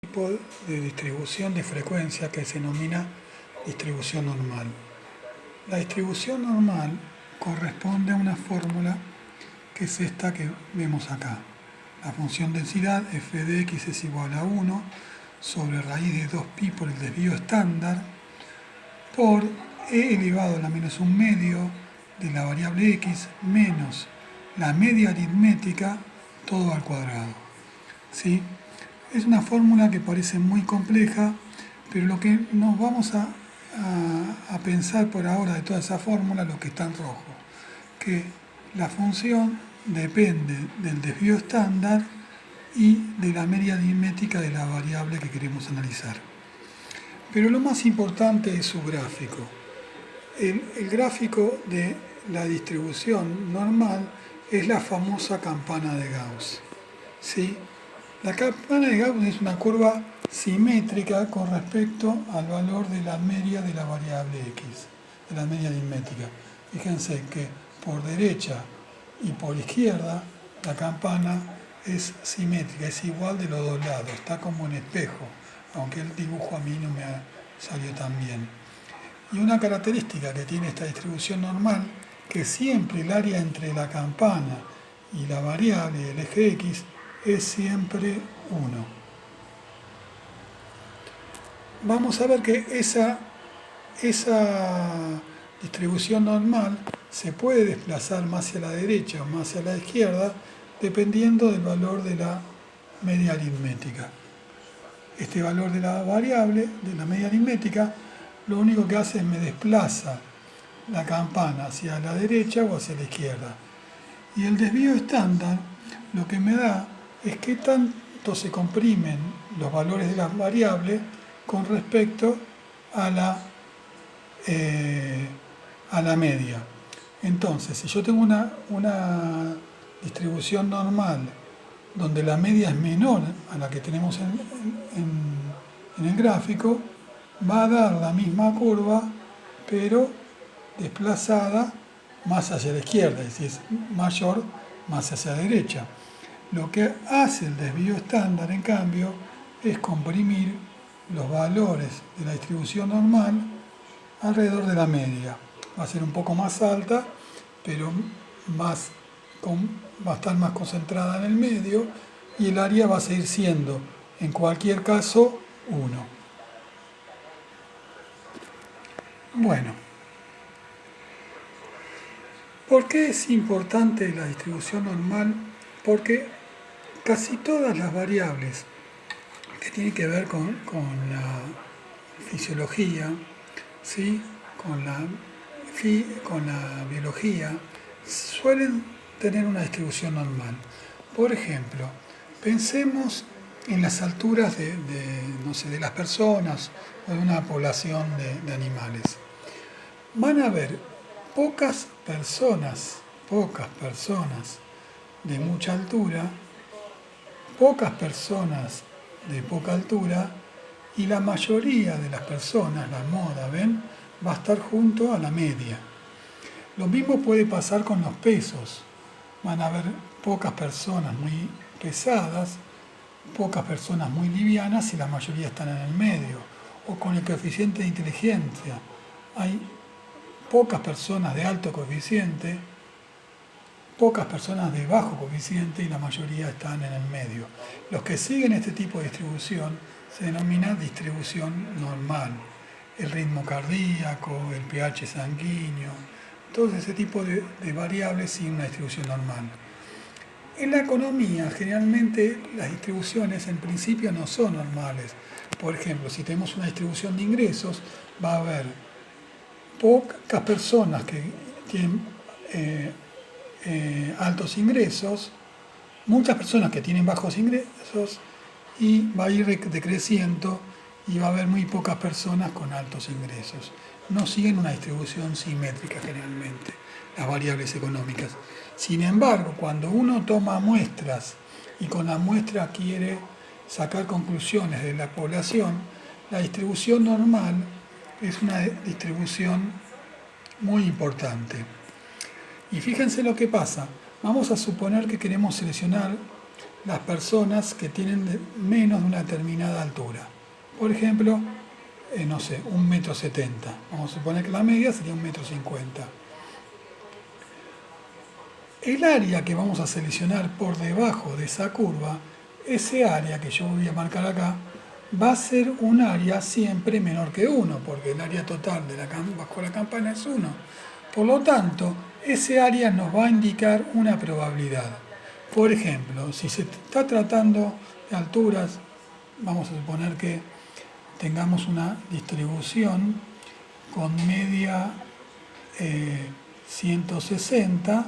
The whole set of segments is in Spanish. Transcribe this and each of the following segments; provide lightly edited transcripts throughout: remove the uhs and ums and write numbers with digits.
Tipo de distribución de frecuencia que se denomina distribución normal. La distribución normal corresponde a una fórmula que es esta que vemos acá. La función densidad f de x es igual a 1 sobre raíz de 2pi por el desvío estándar por e elevado a la menos un medio de la variable x menos la media aritmética todo al cuadrado. ¿Sí? Es una fórmula que parece muy compleja, pero lo que nos vamos a pensar por ahora de toda esa fórmula, lo que está en rojo, que la función depende del desvío estándar y de la media aritmética de la variable que queremos analizar. Pero lo más importante es su gráfico. El gráfico de la distribución normal es la famosa campana de Gauss. ¿Sí? La campana de Gauss es una curva simétrica con respecto al valor de la media de la variable x, de la media aritmética. Fíjense que por derecha y por izquierda la campana es simétrica, es igual de los dos lados, está como en espejo, aunque el dibujo a mí no me salió tan bien. Y una característica que tiene esta distribución normal, que siempre el área entre la campana y la variable del eje x es siempre 1. Vamos a ver que esa distribución normal se puede desplazar más hacia la derecha o más hacia la izquierda dependiendo del valor de la media aritmética. Este valor de la variable, de la media aritmética, lo único que hace es me desplaza la campana hacia la derecha o hacia la izquierda. Y el desvío estándar lo que me da es qué tanto se comprimen los valores de las variables con respecto a la media. Entonces, si yo tengo una distribución normal donde la media es menor a la que tenemos en el gráfico, va a dar la misma curva, pero desplazada más hacia la izquierda, es decir, mayor más hacia la derecha. Lo que hace el desvío estándar, en cambio, es comprimir los valores de la distribución normal alrededor de la media. Va a ser un poco más alta, pero va a estar más concentrada en el medio y el área va a seguir siendo, en cualquier caso, 1. Bueno, ¿por qué es importante la distribución normal? Porque casi todas las variables que tienen que ver con la fisiología, ¿sí? con la biología, suelen tener una distribución normal. Por ejemplo, pensemos en las alturas de las personas o de una población de animales. Van a haber pocas personas de mucha altura, pocas personas de poca altura y la mayoría de las personas, la moda, ¿ven? Va a estar junto a la media. Lo mismo puede pasar con los pesos. Van a haber pocas personas muy pesadas, pocas personas muy livianas y la mayoría están en el medio. O con el coeficiente de inteligencia. Hay pocas personas de alto coeficiente, pocas personas de bajo coeficiente y la mayoría están en el medio. Los que siguen este tipo de distribución se denomina distribución normal. El ritmo cardíaco, el pH sanguíneo, todo ese tipo de variables siguen una distribución normal. En la economía, generalmente las distribuciones en principio no son normales. Por ejemplo, si tenemos una distribución de ingresos, va a haber pocas personas que tienen altos ingresos, muchas personas que tienen bajos ingresos y va a ir decreciendo y va a haber muy pocas personas con altos ingresos. No siguen una distribución simétrica generalmente, las variables económicas. Sin embargo, cuando uno toma muestras y con la muestra quiere sacar conclusiones de la población, la distribución normal es una distribución muy importante. Y fíjense lo que pasa. Vamos a suponer que queremos seleccionar las personas que tienen menos de una determinada altura. Por ejemplo, no sé, 1,70 m. Vamos a suponer que la media sería 1,50 m. El área que vamos a seleccionar por debajo de esa curva, ese área que yo voy a marcar acá, va a ser un área siempre menor que 1, porque el área total de bajo la campana es 1. Por lo tanto, ese área nos va a indicar una probabilidad. Por ejemplo, si se está tratando de alturas, vamos a suponer que tengamos una distribución con media 160,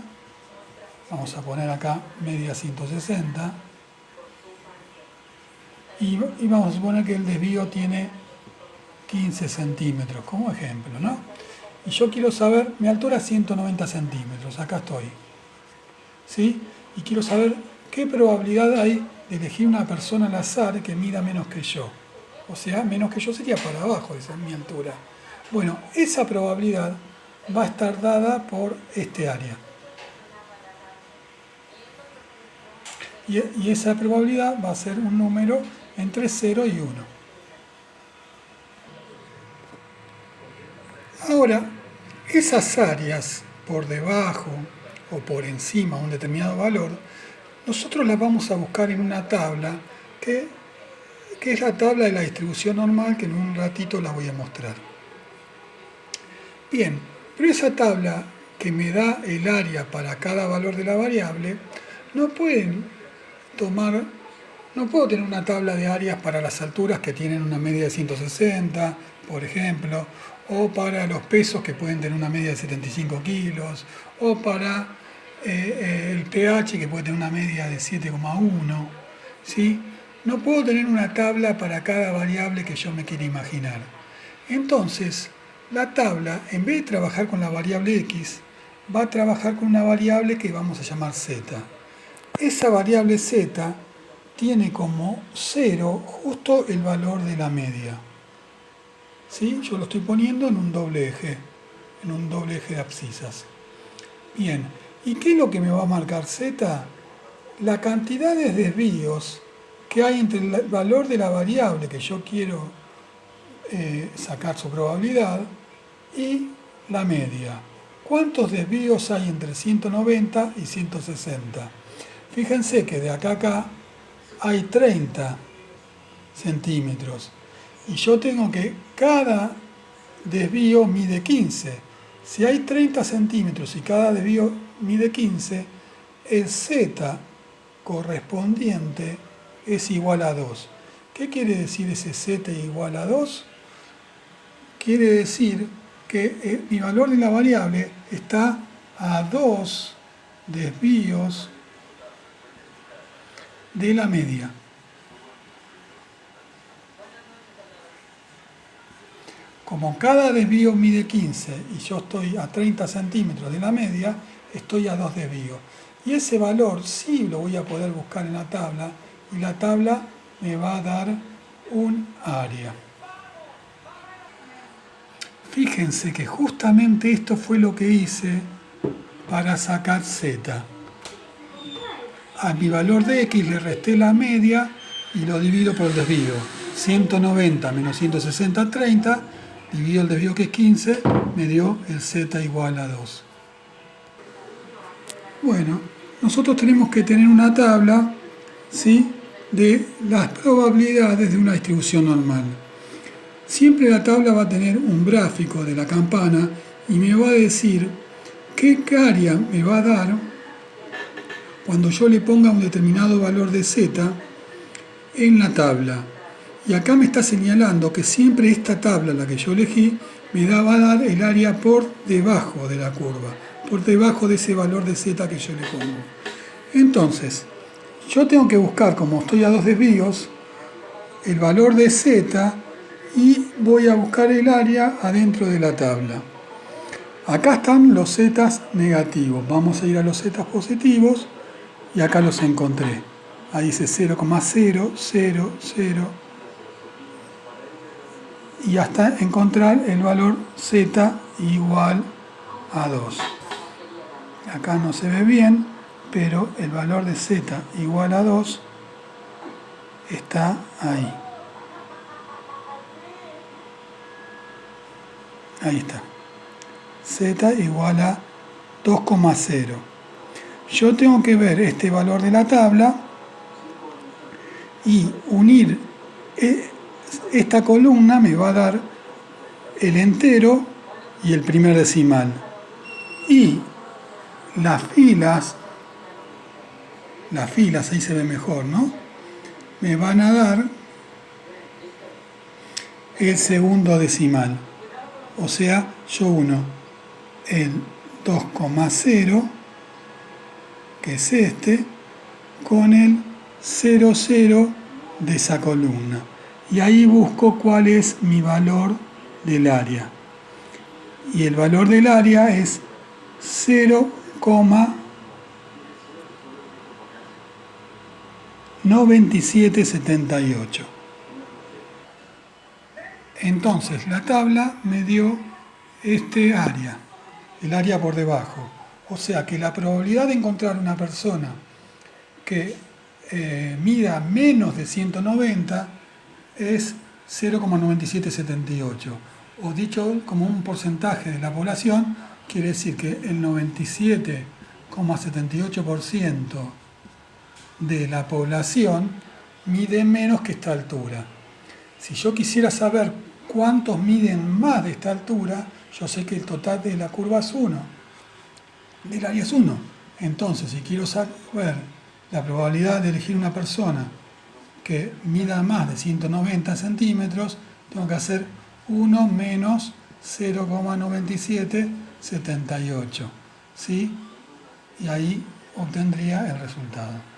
vamos a poner acá media 160, y vamos a suponer que el desvío tiene 15 centímetros, como ejemplo, ¿no? Y yo quiero saber, mi altura es 190 centímetros, acá estoy, ¿sí? Y quiero saber qué probabilidad hay de elegir una persona al azar que mida menos que yo. O sea, menos que yo sería para abajo, esa es mi altura. Bueno, esa probabilidad va a estar dada por este área. Y esa probabilidad va a ser un número entre 0 y 1. Ahora, esas áreas por debajo o por encima de un determinado valor, nosotros las vamos a buscar en una tabla que es la tabla de la distribución normal, que en un ratito la voy a mostrar. Bien, pero esa tabla que me da el área para cada valor de la variable, no puedo tener una tabla de áreas para las alturas que tienen una media de 160, por ejemplo, o para los pesos que pueden tener una media de 75 kilos, o para el pH que puede tener una media de 7,1, ¿sí? No puedo tener una tabla para cada variable que yo me quiera imaginar. Entonces, la tabla, en vez de trabajar con la variable x, va a trabajar con una variable que vamos a llamar z. Esa variable z tiene como 0 justo el valor de la media. ¿Sí? Yo lo estoy poniendo en un doble eje de abscisas. Bien, ¿y qué es lo que me va a marcar z? La cantidad de desvíos que hay entre el valor de la variable que yo quiero sacar su probabilidad y la media. ¿Cuántos desvíos hay entre 190 y 160? Fíjense que de acá a acá hay 30 centímetros y yo tengo que cada desvío mide 15. Si hay 30 centímetros y cada desvío mide 15, el z correspondiente es igual a 2. ¿Qué quiere decir ese z igual a 2? Quiere decir que mi valor de la variable está a 2 desvíos de la media. Como cada desvío mide 15 y yo estoy a 30 centímetros de la media, estoy a 2 desvíos. Y ese valor sí lo voy a poder buscar en la tabla y la tabla me va a dar un área. Fíjense que justamente esto fue lo que hice para sacar z. A mi valor de x le resté la media y lo divido por el desvío. 190 menos 160, 30, divido el desvío que es 15, me dio el z igual a 2. Bueno, nosotros tenemos que tener una tabla, ¿sí?, de las probabilidades de una distribución normal. Siempre la tabla va a tener un gráfico de la campana y me va a decir qué área me va a dar cuando yo le ponga un determinado valor de z en la tabla. Y acá me está señalando que siempre esta tabla, la que yo elegí, va a dar el área por debajo de la curva, por debajo de ese valor de z que yo le pongo. Entonces, yo tengo que buscar, como estoy a 2 desvíos, el valor de z y voy a buscar el área adentro de la tabla. Acá están los z negativos. Vamos a ir a los z positivos y acá los encontré. Ahí dice 0,000 y hasta encontrar el valor z igual a 2. Acá no se ve bien, pero el valor de z igual a 2 está ahí. Ahí está. Z igual a 2,0. Yo tengo que ver este valor de la tabla y unir esta columna me va a dar el entero y el primer decimal. Y las filas, ahí se ve mejor, ¿no? Me van a dar el segundo decimal. O sea, yo uno el 2,0, que es este, con el 0,0 de esa columna. Y ahí busco cuál es mi valor del área. Y el valor del área es 0,9778. Entonces la tabla me dio este área, el área por debajo. O sea que la probabilidad de encontrar una persona que mida menos de 190 es 0,9778. O dicho como un porcentaje de la población, quiere decir que el 97,78% de la población mide menos que esta altura. Si yo quisiera saber cuántos miden más de esta altura, yo sé que el total de la curva es 1, del área es 1. Entonces, si quiero saber la probabilidad de elegir una persona que mida más de 190 centímetros, tengo que hacer 1 menos 0,9778. ¿Sí? Y ahí obtendría el resultado.